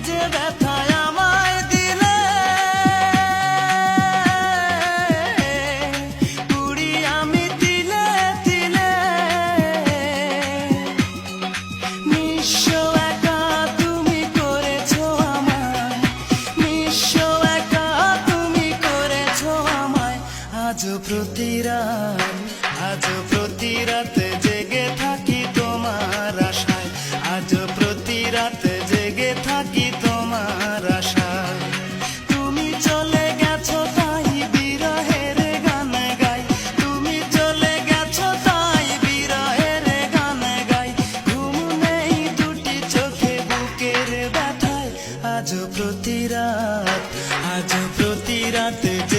যে ব্যথায় আমায় দিলে পুরি আমি তিলে তিলে নিঃস্ব একা তুমি করেছো আমায় নিঃস্ব একা তুমি করেছো আমায় আজ প্রতি রাতে জেগে থাকি তোমার আশায় আজ প্রতি রাতে জেগে থাকি তোমার আশায় তুমি চলে গেছো তাই বিরহের গান গাই তুমি চলে গেছো তাই বিরহের গান গাই ঘুম নেই দুটি চোখে বুকের ব্যথায় আজ প্রতি রাতে